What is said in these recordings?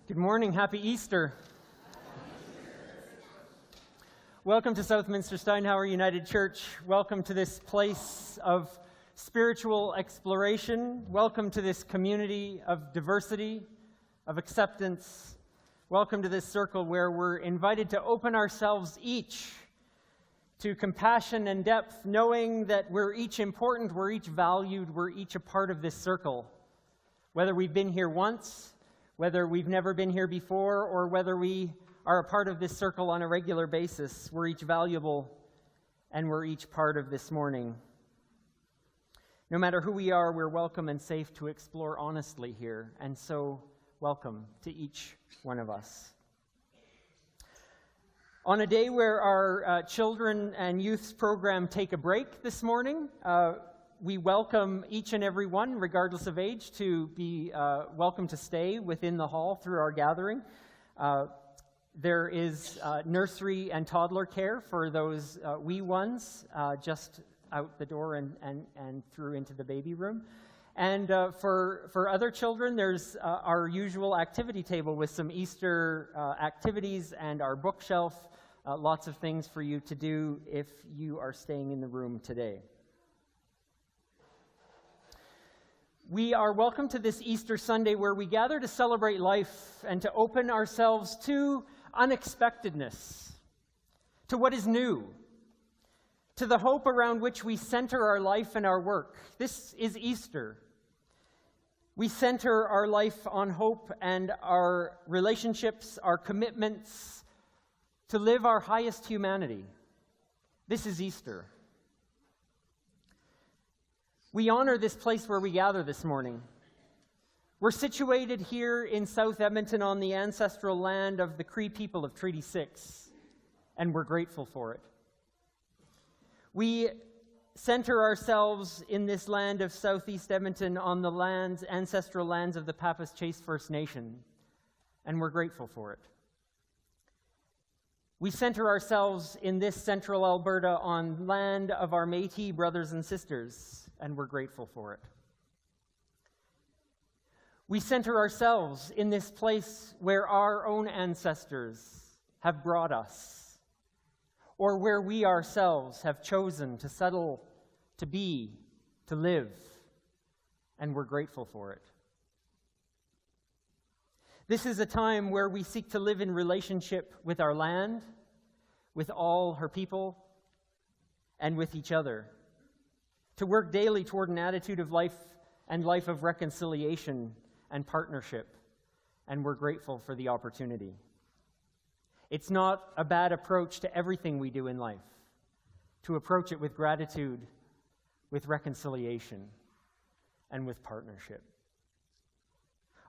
Good morning. Happy Easter. Welcome to Southminster Steinhauer United Church. Welcome to this place of spiritual exploration. Welcome to this community of diversity, of acceptance. Welcome to this circle where we're invited to open ourselves each to compassion and depth, knowing that we're each important, we're each valued, we're each a part of this circle. Whether we've been here once, whether we've never been here before, or whether we are a part of this circle on a regular basis, we're each valuable and we're each part of this morning. No matter who we are, we're welcome and safe to explore honestly here, and so welcome to each one of us. On a day where our children and youth's program take a break this morning, we welcome each and every one, regardless of age, to be welcome to stay within the hall through our gathering. There is nursery and toddler care for those wee ones just out the door and through into the baby room. And for other children, there's our usual activity table with some Easter activities and our bookshelf. Lots of things for you to do if you are staying in the room today. We are welcome to this Easter Sunday where we gather to celebrate life and to open ourselves to unexpectedness, to what is new, to the hope around which we center our life and our work. This is Easter. We center our life on hope and our relationships, our commitments to live our highest humanity. This is Easter. We honor this place where we gather this morning. We're situated here in South Edmonton on the ancestral land of the Cree people of Treaty 6, and we're grateful for it. We center ourselves in this land of Southeast Edmonton on the ancestral lands of the Papas Chase First Nation, and we're grateful for it. We center ourselves in this central Alberta on land of our Métis brothers and sisters, and we're grateful for it. We center ourselves in this place where our own ancestors have brought us, or where we ourselves have chosen to settle, to be, to live, and we're grateful for it. This is a time where we seek to live in relationship with our land, with all her people, and with each other, to work daily toward an attitude of life and life of reconciliation and partnership, and we're grateful for the opportunity. It's not a bad approach to everything we do in life, to approach it with gratitude, with reconciliation, and with partnership.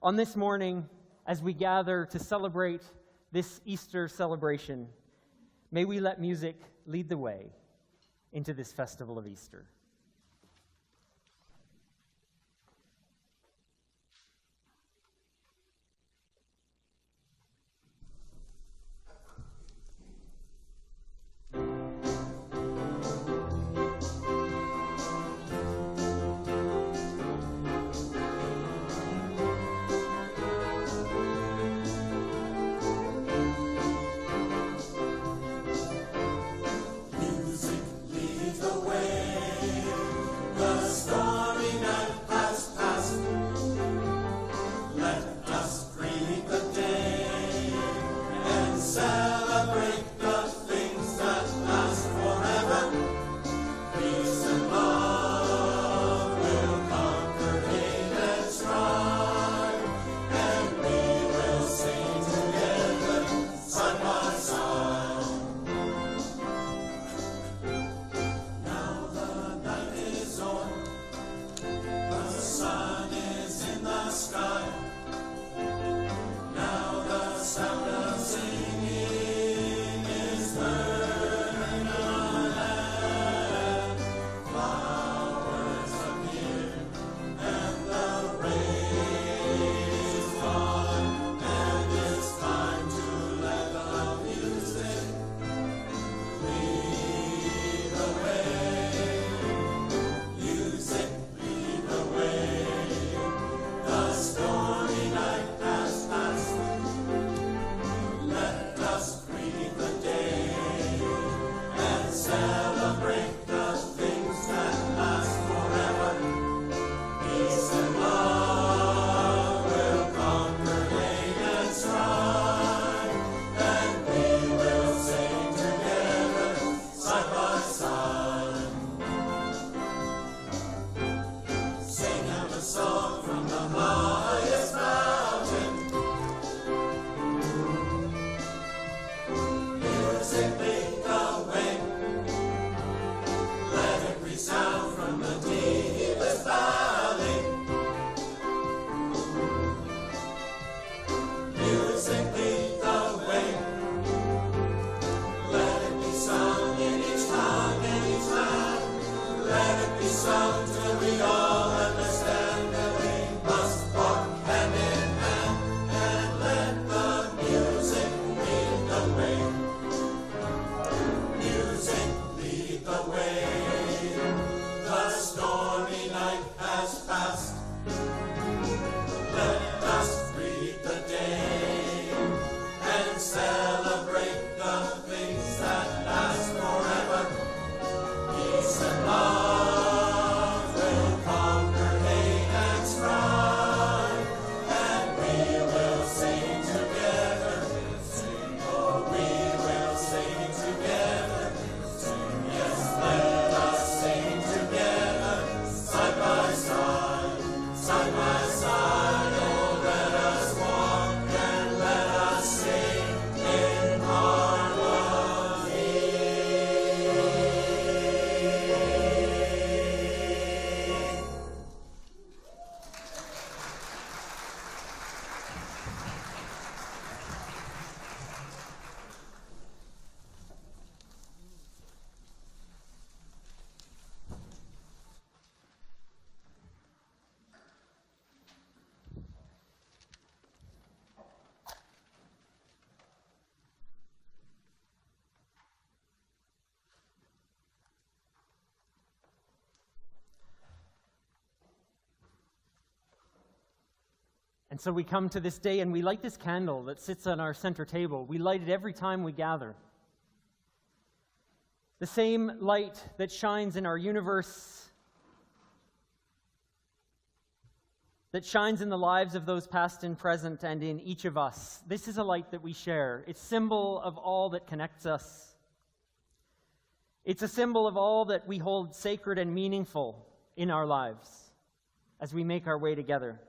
On this morning, as we gather to celebrate this Easter celebration, may we let music lead the way into this festival of Easter. Music leads the way. And so we come to this day and we light this candle that sits on our center table. We light it every time we gather. The same light that shines in our universe, that shines in the lives of those past and present and in each of us. This is a light that we share. It's a symbol of all that connects us. It's a symbol of all that we hold sacred and meaningful in our lives as we make our way together.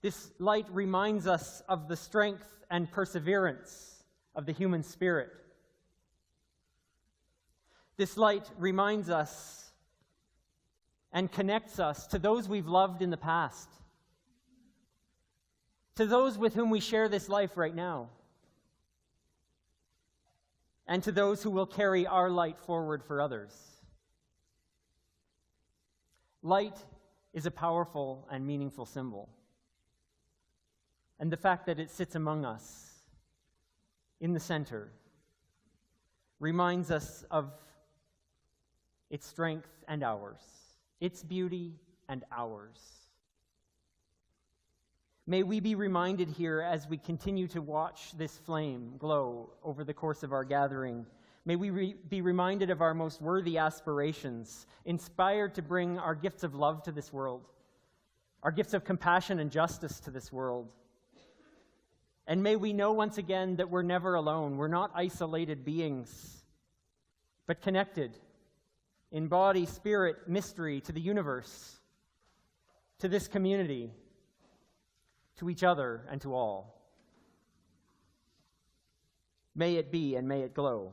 This light reminds us of the strength and perseverance of the human spirit. This light reminds us and connects us to those we've loved in the past, to those with whom we share this life right now, and to those who will carry our light forward for others. Light is a powerful and meaningful symbol. And the fact that it sits among us in the center reminds us of its strength and ours, its beauty and ours. May we be reminded here as we continue to watch this flame glow over the course of our gathering. May we be reminded of our most worthy aspirations, inspired to bring our gifts of love to this world, our gifts of compassion and justice to this world. And may we know once again that we're never alone. We're not isolated beings, but connected in body, spirit, mystery to the universe, to this community, to each other, and to all. May it be and may it glow.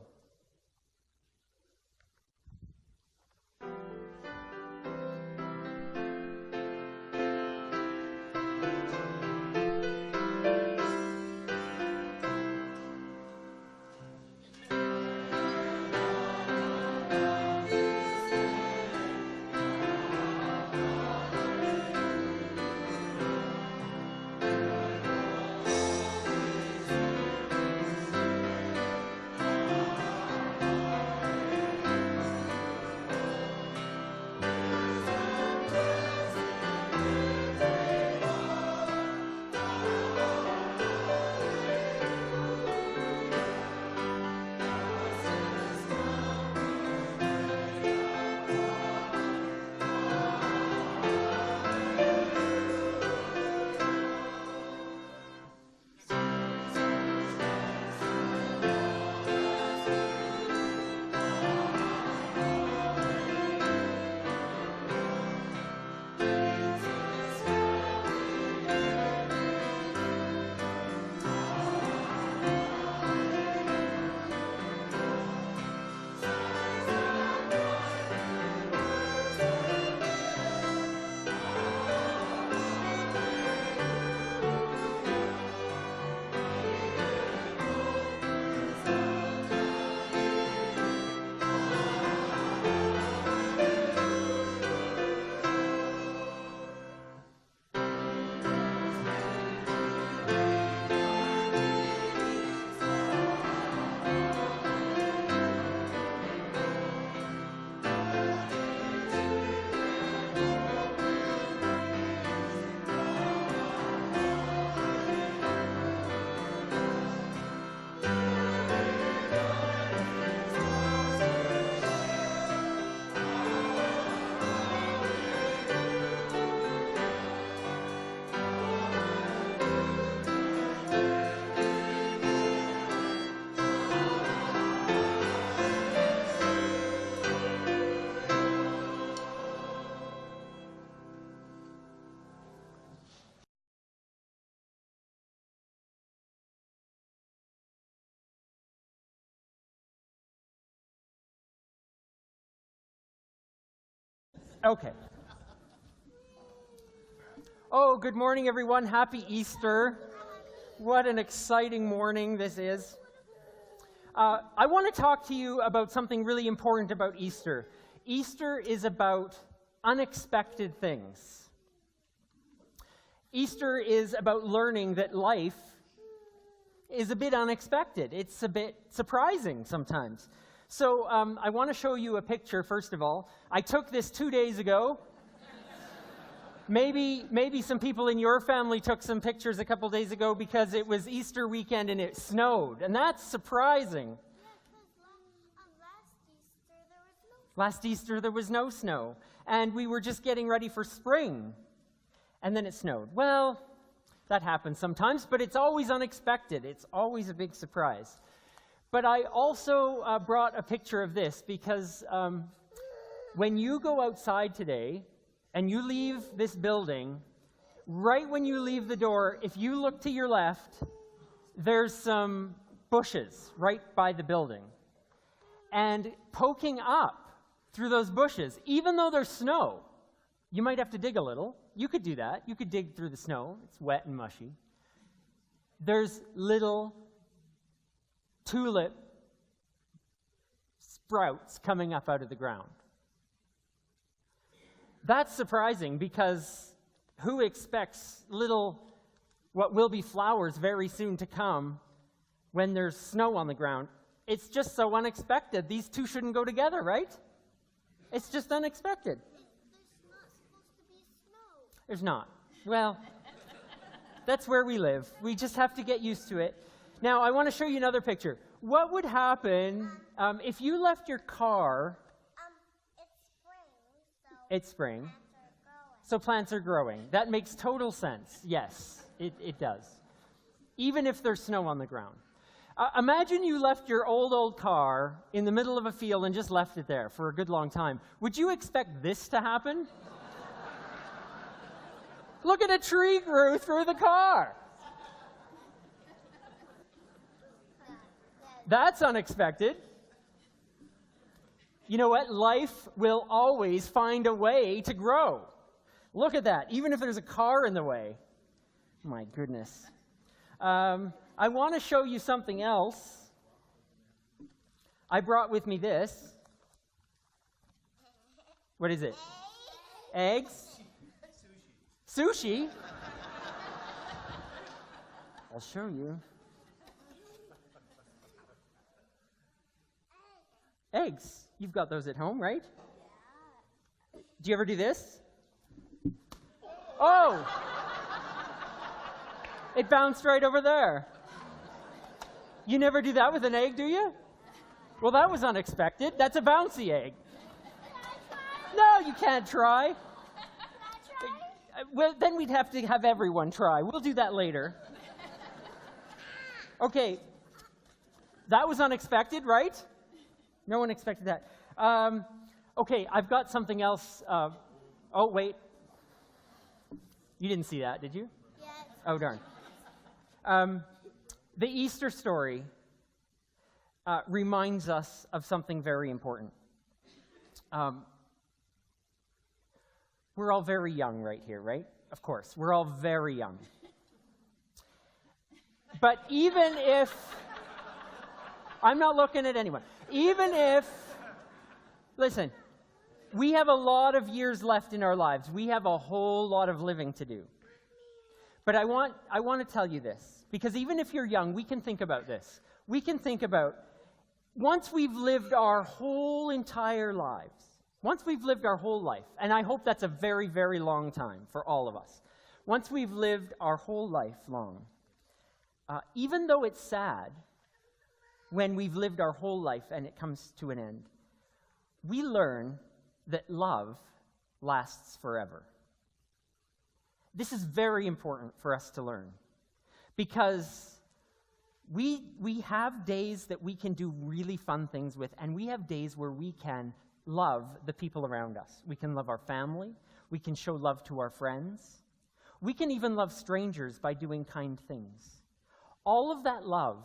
Okay. Oh, good morning, everyone. Happy Easter. What an exciting morning this is. I want to talk to you about something really important about Easter. Easter is about unexpected things. Easter is about learning that life is a bit unexpected. It's a bit surprising sometimes. So I want to show you a picture, first of all. I took this 2 days ago. Maybe some people in your family took some pictures a couple days ago because it was Easter weekend and it snowed, and that's surprising. Last Easter there was no snow, and we were just getting ready for spring, and then it snowed. Well, that happens sometimes, but it's always unexpected. It's always a big surprise. But I also brought a picture of this because when you go outside today and you leave this building, right when you leave the door, if you look to your left, there's some bushes right by the building. And poking up through those bushes, even though there's snow, you might have to dig a little. You could do that. You could dig through the snow. It's wet and mushy. There's little tulip sprouts coming up out of the ground. That's surprising because who expects little, what will be flowers very soon to come when there's snow on the ground? It's just so unexpected. These two shouldn't go together, right? It's just unexpected. There's not supposed to be snow. There's not. Well, that's where we live. We just have to get used to it. Now, I want to show you another picture. What would happen if you left your car? It's spring, It's spring. plants are growing. So plants are growing. That makes total sense. Yes, it does. Even if there's snow on the ground. Imagine you left your old car in the middle of a field and just left it there for a good long time. Would you expect this to happen? Look at a tree grew through the car. That's unexpected. You know what? Life will always find a way to grow. Look at that, even if there's a car in the way. My goodness. I want to show you something else. I brought with me this. What is it? Eggs? Sushi? I'll show you. Eggs. You've got those at home, right? Do you ever do this? Oh! It bounced right over there. You never do that with an egg, do you? Well, that was unexpected. That's a bouncy egg. No, you can't try. Well, then we'd have to have everyone try. We'll do that later. Okay. That was unexpected, right? No one expected that. Okay, I've got something else. Oh, wait. You didn't see that, did you? Yes. Oh, darn. The Easter story reminds us of something very important. We're all very young right here, right? Of course, we're all very young. But even if, I'm not looking at anyone, even if, listen, we have a lot of years left in our lives. We have a whole lot of living to do. But I want to tell you this, because even if you're young, we can think about this. We can think about, once we've lived our whole entire lives, once we've lived our whole life, and I hope that's a very, very long time for all of us. Once we've lived our whole life long, even though it's sad when we've lived our whole life and it comes to an end, we learn that love lasts forever. This is very important for us to learn, because we have days that we can do really fun things with, and we have days where we can love the people around us. We can love our family. We can show love to our friends. We can even love strangers by doing kind things. All of that love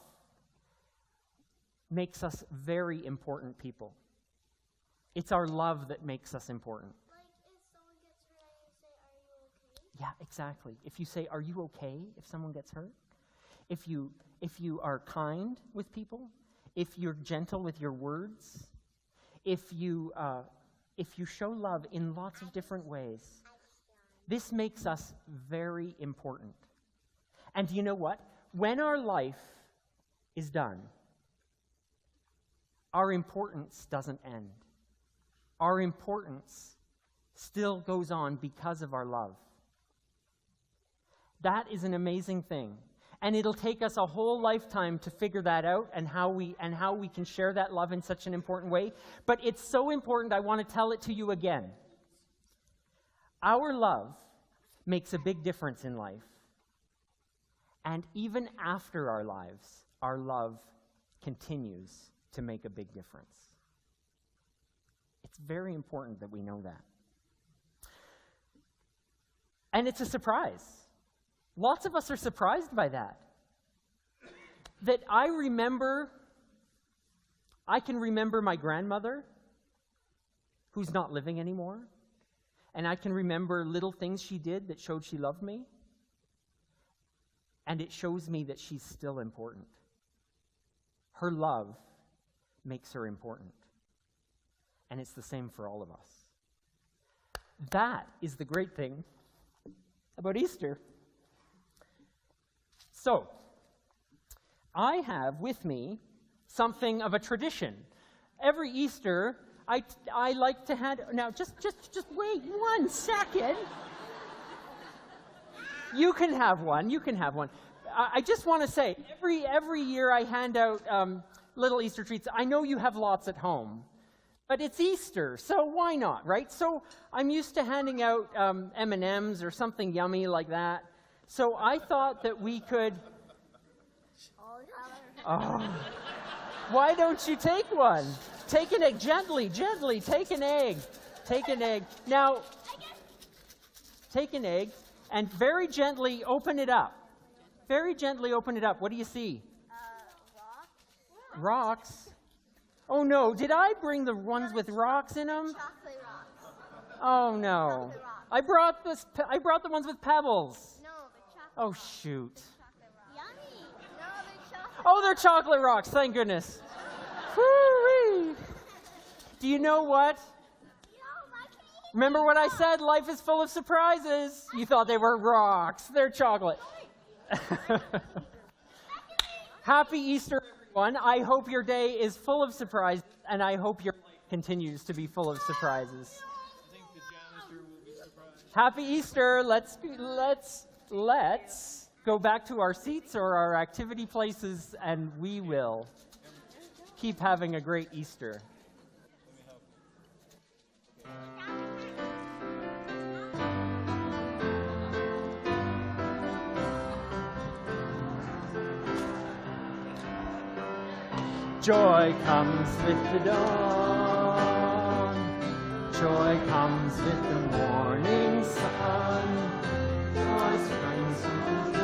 makes us very important people. It's our love that makes us important. Like if someone gets hurt and you say, "Are you okay?" Yeah, exactly. If you say, "Are you okay?" if someone gets hurt, if you are kind with people, if you're gentle with your words, if you show love in lots of different ways, this makes us very important. And you know what? When our life is done, our importance doesn't end. Our importance still goes on because of our love. That is an amazing thing. And it'll take us a whole lifetime to figure that out and how we can share that love in such an important way. But it's so important, I want to tell it to you again. Our love makes a big difference in life. And even after our lives, our love continues to make a big difference. It's very important that we know that. And it's a surprise. Lots of us are surprised by that. That I can remember my grandmother, who's not living anymore, and I can remember little things she did that showed she loved me, and it shows me that she's still important. Her love makes her important. And it's the same for all of us. That is the great thing about Easter. So, I have with me something of a tradition. Every Easter, I like to hand... Now, just wait 1 second. You can have one. I just want to say, every year I hand out little Easter treats. I know you have lots at home, but it's Easter, so why not, right? So I'm used to handing out M&Ms or something yummy like that. So I thought that we could... Oh. Why don't you take one? Take an egg, gently, take an egg. Now, take an egg and very gently open it up. What do you see? Rocks? Oh no, did I bring the ones with rocks in them? Chocolate rocks. Oh no. Chocolate rocks. I brought the ones with pebbles. No, they're chocolate. Oh shoot. Chocolate rocks. Yummy. No, they're chocolate. Oh, they're chocolate rocks, thank goodness. Woo-wee. Do you know what? Remember what I said? Life is full of surprises. You thought they were rocks. They're chocolate. Happy Easter, everyone. I hope your day is full of surprises, and I hope your life continues to be full of surprises. I think the janitor will be surprised. Happy Easter. Let's go back to our seats or our activity places, and we will keep having a great Easter. Joy comes with the dawn. Joy comes with the morning sun. Joy springs from the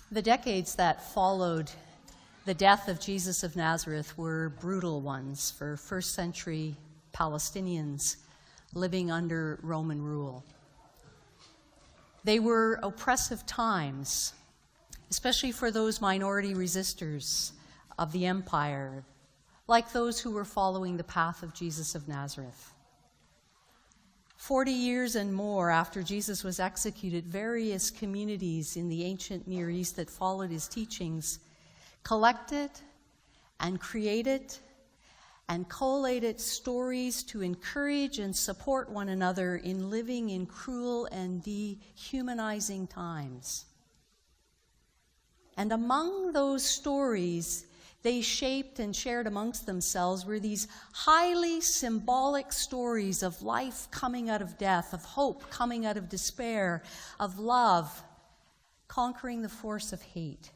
The decades that followed the death of Jesus of Nazareth were brutal ones for first-century Palestinians living under Roman rule. They were oppressive times, especially for those minority resistors of the empire, like those who were following the path of Jesus of Nazareth. 40 years and more after Jesus was executed, various communities in the ancient Near East that followed his teachings collected and created and collated stories to encourage and support one another in living in cruel and dehumanizing times. And among those stories they shaped and shared amongst themselves were these highly symbolic stories of life coming out of death, of hope coming out of despair, of love conquering the force of hate.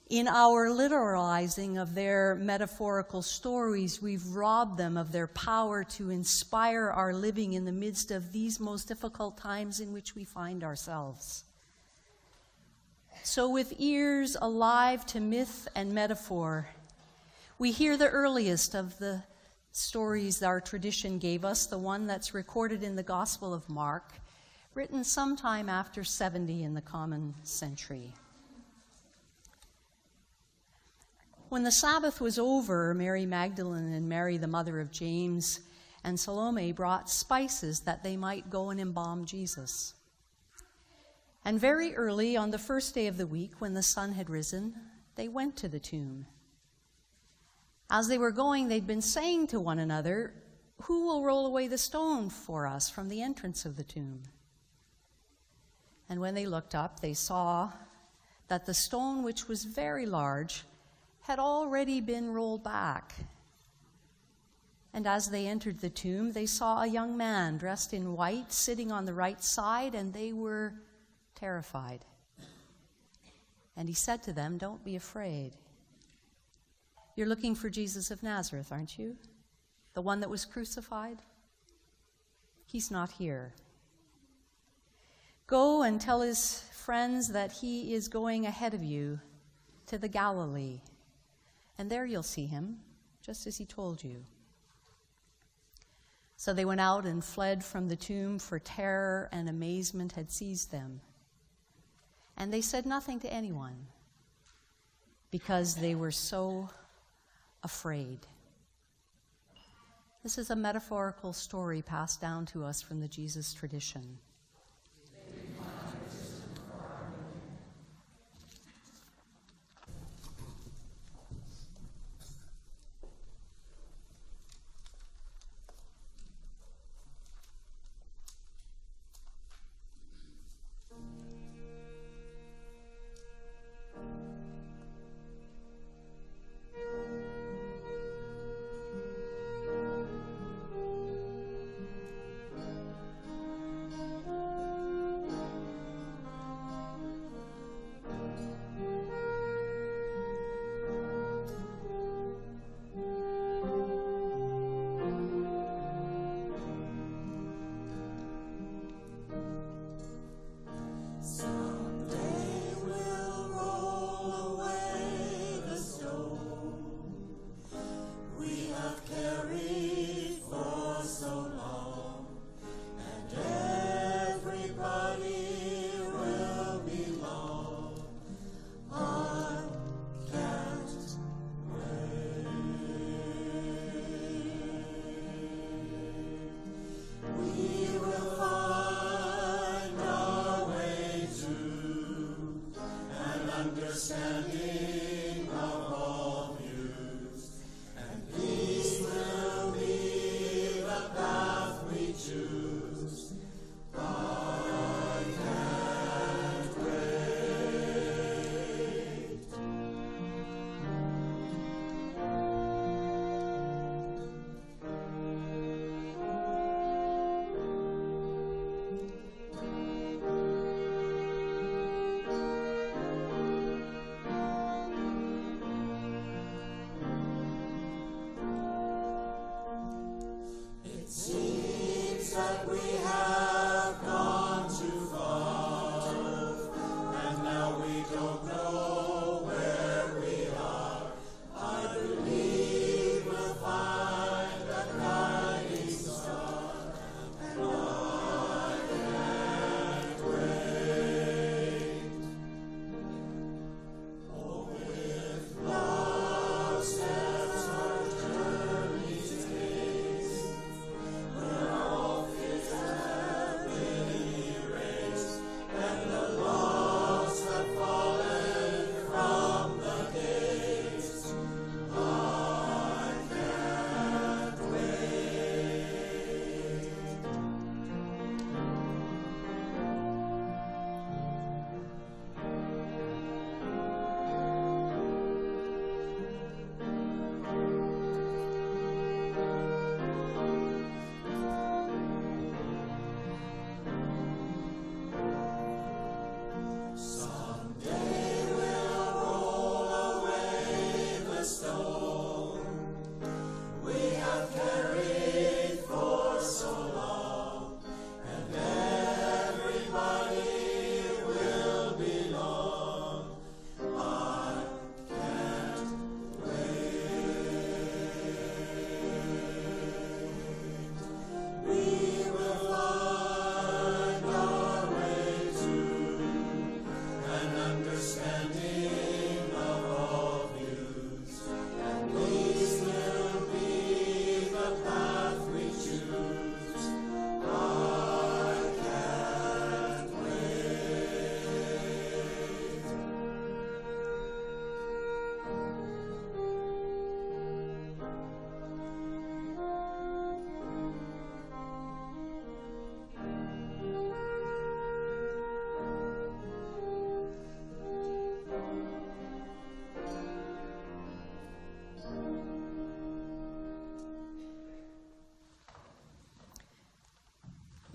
In our literalizing of their metaphorical stories, we've robbed them of their power to inspire our living in the midst of these most difficult times in which we find ourselves. So with ears alive to myth and metaphor, we hear the earliest of the stories our tradition gave us, the one that's recorded in the Gospel of Mark, written sometime after 70 in the Common Century. When the Sabbath was over, Mary Magdalene and Mary, the mother of James, and Salome brought spices that they might go and embalm Jesus. And very early on the first day of the week, when the sun had risen, they went to the tomb. As they were going, they'd been saying to one another, "Who will roll away the stone for us from the entrance of the tomb?" And when they looked up, they saw that the stone, which was very large, had already been rolled back. And as they entered the tomb, they saw a young man dressed in white sitting on the right side, and they were terrified. And he said to them, "Don't be afraid. You're looking for Jesus of Nazareth, aren't you? The one that was crucified? He's not here. Go and tell his friends that he is going ahead of you to the Galilee, and there you'll see him, just as he told you." So they went out and fled from the tomb, for terror and amazement had seized them. And they said nothing to anyone, because they were so afraid. This is a metaphorical story passed down to us from the Jesus tradition.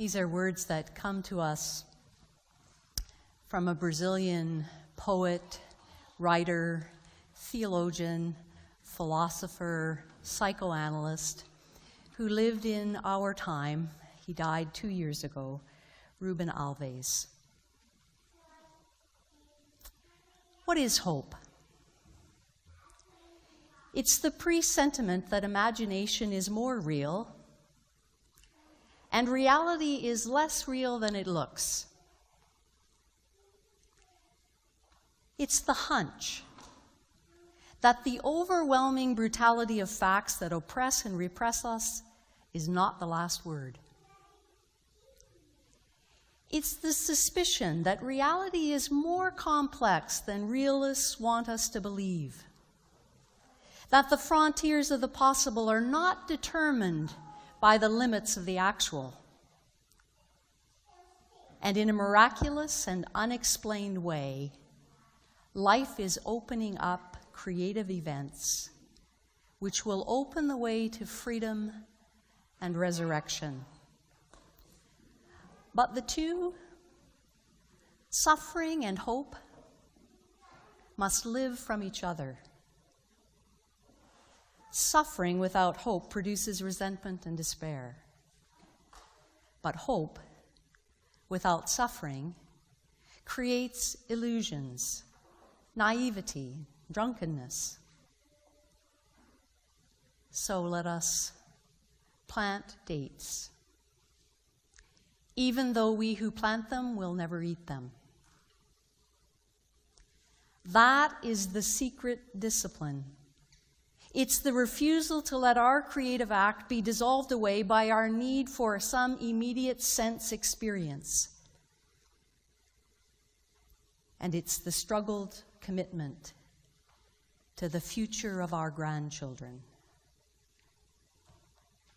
These are words that come to us from a Brazilian poet, writer, theologian, philosopher, psychoanalyst who lived in our time. He died 2 years ago, Ruben Alves. What is hope? It's the presentiment that imagination is more real and reality is less real than it looks. It's the hunch that the overwhelming brutality of facts that oppress and repress us is not the last word. It's the suspicion that reality is more complex than realists want us to believe, that the frontiers of the possible are not determined by the limits of the actual. And in a miraculous and unexplained way, life is opening up creative events which will open the way to freedom and resurrection. But the two, suffering and hope, must live from each other. Suffering without hope produces resentment and despair. But hope without suffering creates illusions, naivety, drunkenness. So let us plant dates, even though we who plant them will never eat them. That is the secret discipline. It's the refusal to let our creative act be dissolved away by our need for some immediate sense experience. And it's the struggled commitment to the future of our grandchildren.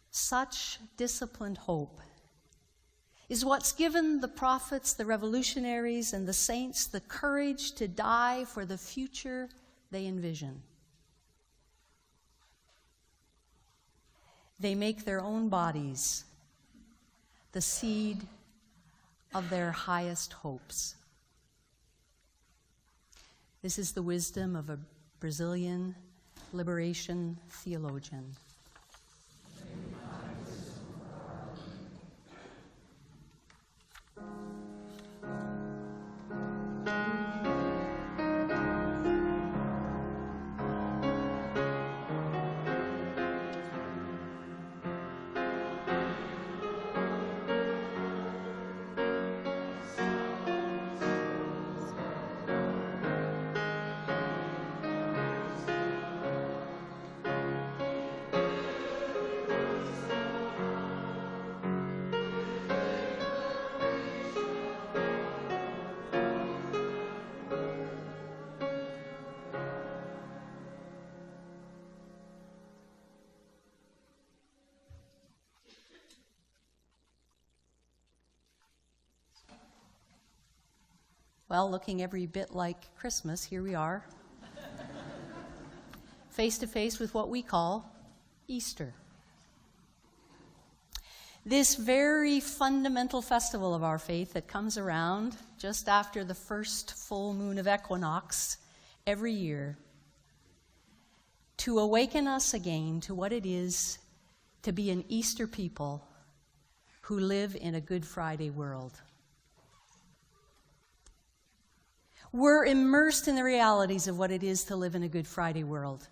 Such disciplined hope is what's given the prophets, the revolutionaries, and the saints the courage to die for the future they envision. They make their own bodies the seed of their highest hopes. This is the wisdom of a Brazilian liberation theologian. Well, looking every bit like Christmas, here we are, face to face with what we call Easter. This very fundamental festival of our faith that comes around just after the first full moon of equinox every year to awaken us again to what it is to be an Easter people who live in a Good Friday world. We're immersed in the realities of what it is to live in a Good Friday world.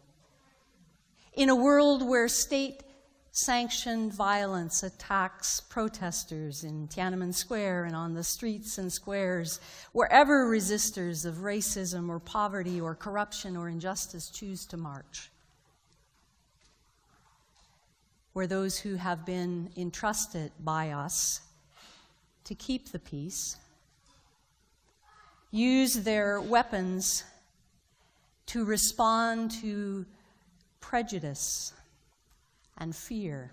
In a world where state-sanctioned violence attacks protesters in Tiananmen Square and on the streets and squares, wherever resistors of racism or poverty or corruption or injustice choose to march. Where those who have been entrusted by us to keep the peace use their weapons to respond to prejudice and fear.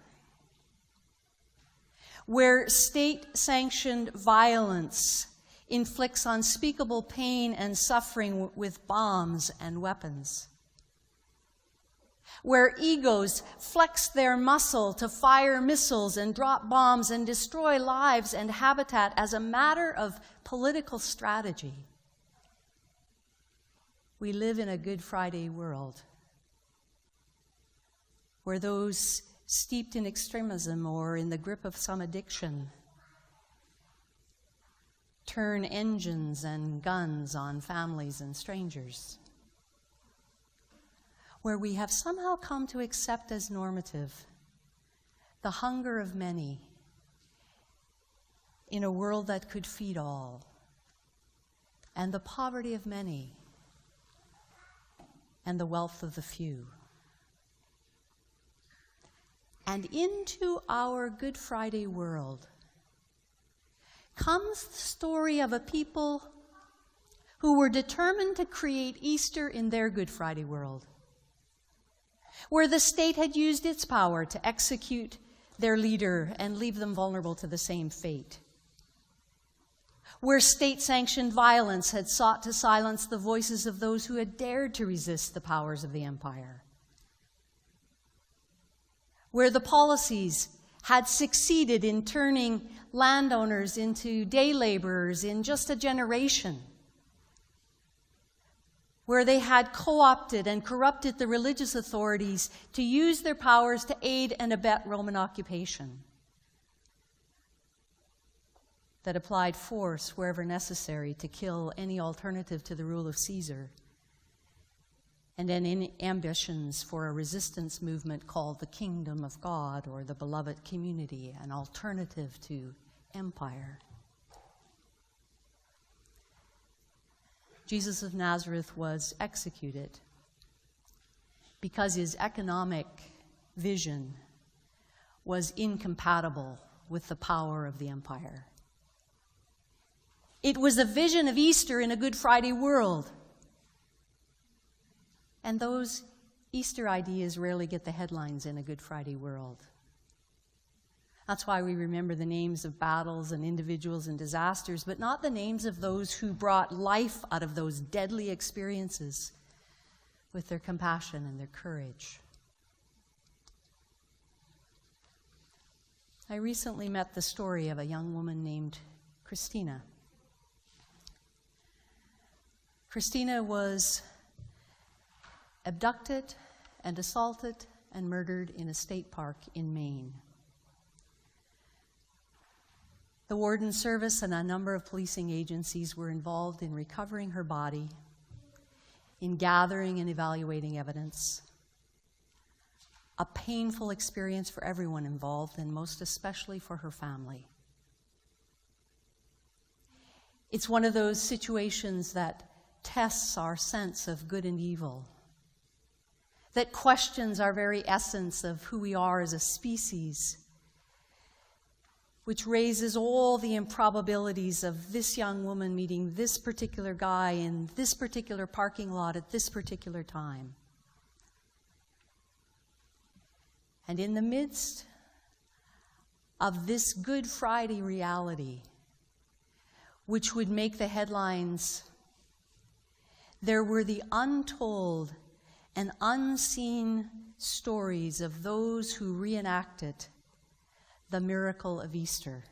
Where state-sanctioned violence inflicts unspeakable pain and suffering with bombs and weapons. where egos flex their muscle to fire missiles and drop bombs and destroy lives and habitat as a matter of political strategy. We live in a Good Friday world where those steeped in extremism or in the grip of some addiction turn engines and guns on families and strangers, where we have somehow come to accept as normative the hunger of many in a world that could feed all, and the poverty of many and the wealth of the few. And into our Good Friday world comes the story of a people who were determined to create Easter in their Good Friday world, where the state had used its power to execute their leader and leave them vulnerable to the same fate, where state-sanctioned violence had sought to silence the voices of those who had dared to resist the powers of the empire, where the policies had succeeded in turning landowners into day laborers in just a generation, where they had co-opted and corrupted the religious authorities to use their powers to aid and abet Roman occupation, that applied force wherever necessary to kill any alternative to the rule of Caesar, and any ambitions for a resistance movement called the Kingdom of God or the Beloved Community, an alternative to empire. Jesus of Nazareth was executed because his economic vision was incompatible with the power of the empire. It was a vision of Easter in a Good Friday world. And those Easter ideas rarely get the headlines in a Good Friday world. That's why we remember the names of battles and individuals and disasters, but not the names of those who brought life out of those deadly experiences with their compassion and their courage. I recently met the story of a young woman named Christina. Christina was abducted and assaulted and murdered in a state park in Maine. The Warden Service and a number of policing agencies were involved in recovering her body, in gathering and evaluating evidence. A painful experience for everyone involved, and most especially for her family. It's one of those situations that tests our sense of good and evil, that questions our very essence of who we are as a species, which raises all the improbabilities of this young woman meeting this particular guy in this particular parking lot at this particular time. And in the midst of this Good Friday reality, which would make the headlines, there were the untold and unseen stories of those who reenacted the miracle of Easter.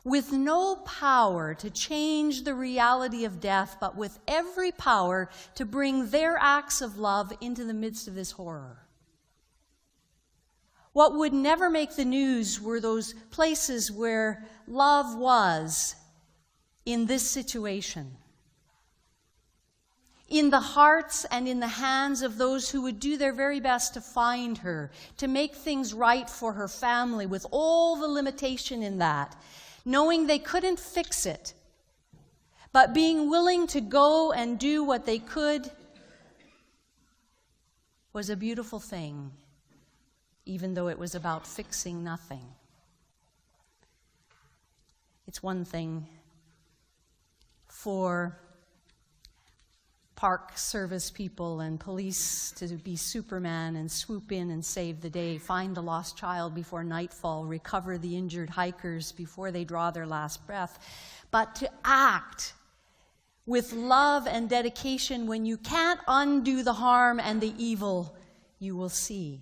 With no power to change the reality of death, but with every power to bring their acts of love into the midst of this horror. What would never make the news were those places where love was in this situation. In the hearts and in the hands of those who would do their very best to find her, to make things right for her family, with all the limitation in that, knowing they couldn't fix it, but being willing to go and do what they could was a beautiful thing, even though it was about fixing nothing. It's one thing for park service people and police to be Superman and swoop in and save the day, find the lost child before nightfall, recover the injured hikers before they draw their last breath. But to act with love and dedication when you can't undo the harm and the evil you will see.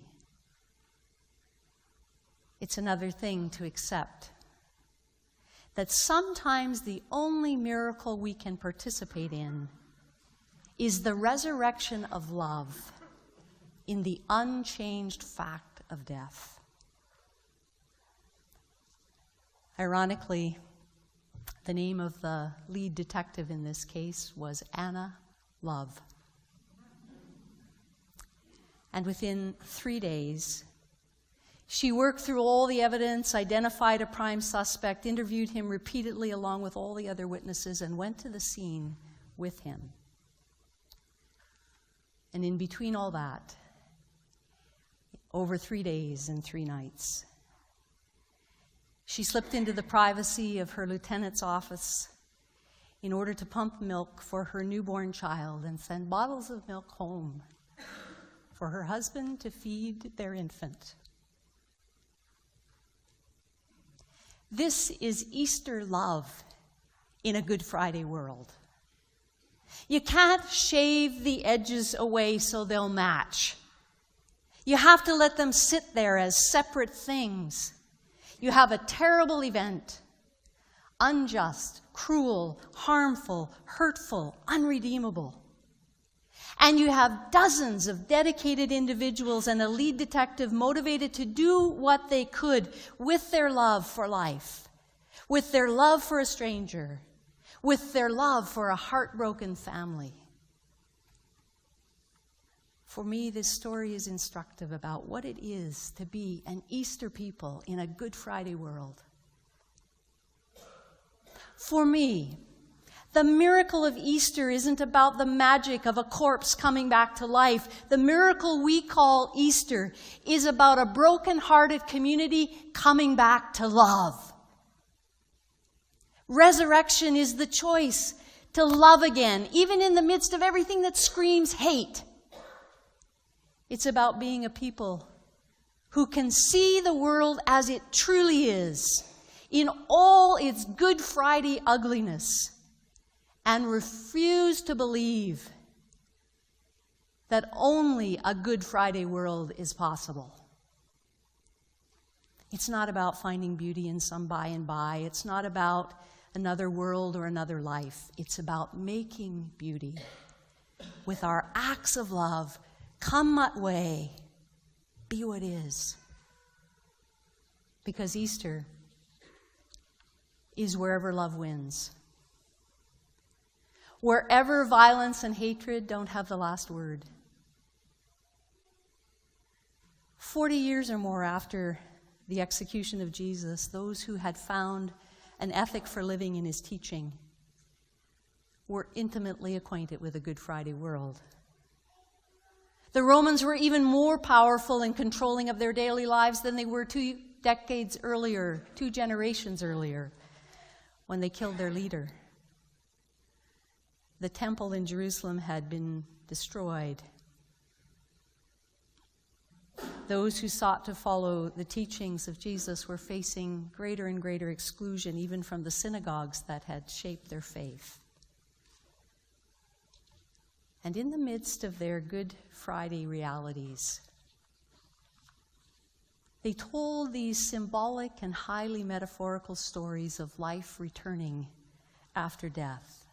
It's another thing to accept that sometimes the only miracle we can participate in is the resurrection of love in the unchanged fact of death. Ironically, the name of the lead detective in this case was Anna Love. And within 3 days, she worked through all the evidence, identified a prime suspect, interviewed him repeatedly along with all the other witnesses, and went to the scene with him. And in between all that, over 3 days and 3 nights, she slipped into the privacy of her lieutenant's office in order to pump milk for her newborn child and send bottles of milk home for her husband to feed their infant. This is Easter love in a Good Friday world. You can't shave the edges away so they'll match. You have to let them sit there as separate things. You have a terrible event, unjust, cruel, harmful, hurtful, unredeemable. And you have dozens of dedicated individuals and a lead detective motivated to do what they could with their love for life, with their love for a stranger, with their love for a heartbroken family. For me, this story is instructive about what it is to be an Easter people in a Good Friday world. For me, the miracle of Easter isn't about the magic of a corpse coming back to life. The miracle we call Easter is about a broken-hearted community coming back to love. Resurrection is the choice to love again, even in the midst of everything that screams hate. It's about being a people who can see the world as it truly is, in all its Good Friday ugliness, and refuse to believe that only a Good Friday world is possible. It's not about finding beauty in some by and by. It's not about another world or another life. It's about making beauty with our acts of love. Come what way, be what is. Because Easter is wherever love wins. Wherever violence and hatred don't have the last word. 40 years or more after the execution of Jesus, those who had found an ethic for living in his teaching were intimately acquainted with a Good Friday world. The Romans were even more powerful and controlling of their daily lives than they were 2 decades earlier, 2 generations earlier, when they killed their leader. The temple in Jerusalem had been destroyed. Those who sought to follow the teachings of Jesus were facing greater and greater exclusion, even from the synagogues that had shaped their faith. And in the midst of their Good Friday realities, they told these symbolic and highly metaphorical stories of life returning after death,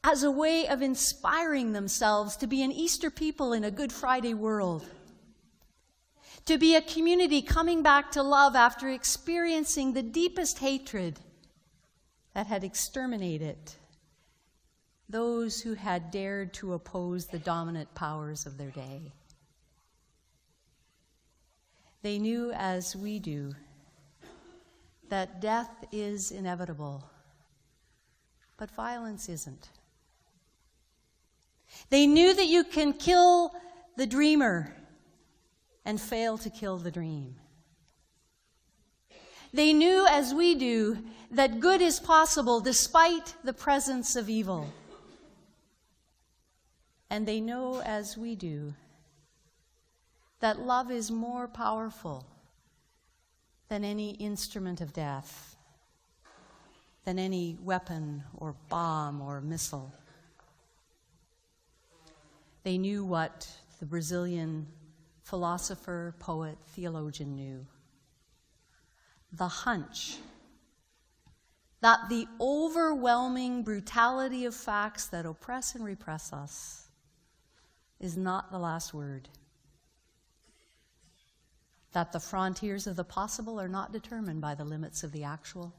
as a way of inspiring themselves to be an Easter people in a Good Friday world, to be a community coming back to love after experiencing the deepest hatred that had exterminated those who had dared to oppose the dominant powers of their day. They knew, as we do, that death is inevitable, but violence isn't. They knew that you can kill the dreamer and fail to kill the dream. They knew, as we do, that good is possible despite the presence of evil. And they know, as we do, that love is more powerful than any instrument of death. than any weapon or bomb or missile. They knew what the Brazilian philosopher, poet, theologian knew. The hunch that the overwhelming brutality of facts that oppress and repress us is not the last word. That the frontiers of the possible are not determined by the limits of the actual.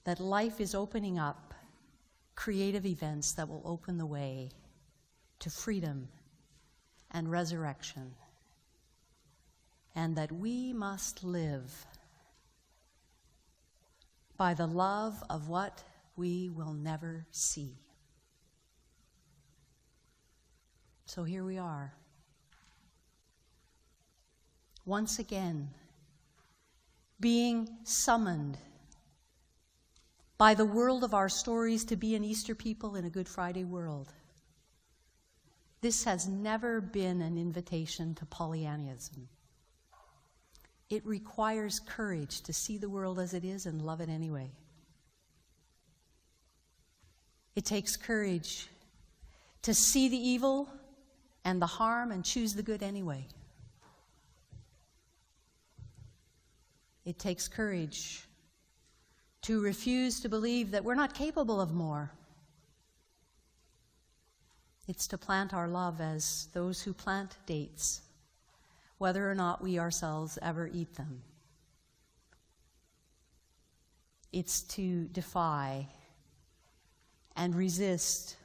That life is opening up creative events that will open the way to freedom and resurrection. And that we must live by the love of what we will never see. So here we are. Once again, being summoned by the world of our stories to be an Easter people in a Good Friday world. This has never been an invitation to Pollyannism. It requires courage to see the world as it is and love it anyway. It takes courage to see the evil and the harm and choose the good anyway. It takes courage to refuse to believe that we're not capable of more. It's to plant our love as those who plant dates, whether or not we ourselves ever eat them. It's to defy and resist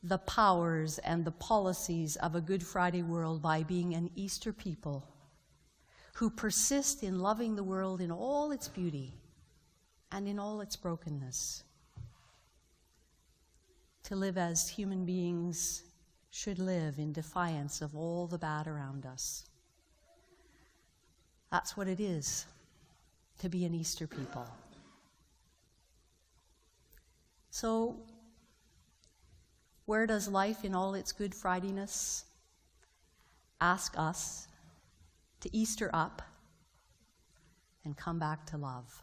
the powers and the policies of a Good Friday world by being an Easter people who persist in loving the world in all its beauty and in all its brokenness. To live as human beings should live in defiance of all the bad around us. That's what it is to be an Easter people. So, where does life in all its Good Fridayness ask us to Easter up and come back to love?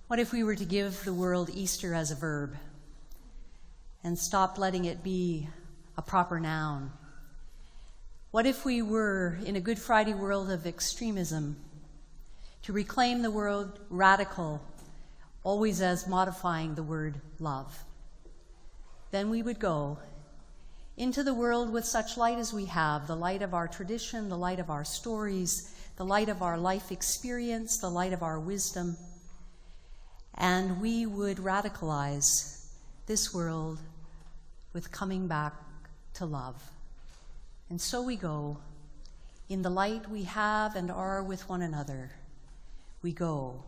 What if we were to give the world Easter as a verb and stop letting it be a proper noun? What if we were, in a Good Friday world of extremism, to reclaim the word radical always as modifying the word love? Then we would go into the world with such light as we have, the light of our tradition, the light of our stories, the light of our life experience, the light of our wisdom, and we would radicalize this world with coming back to love. And so we go, in the light we have and are with one another. We go,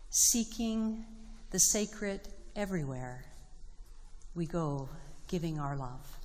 seeking the sacred everywhere. We go, giving our love.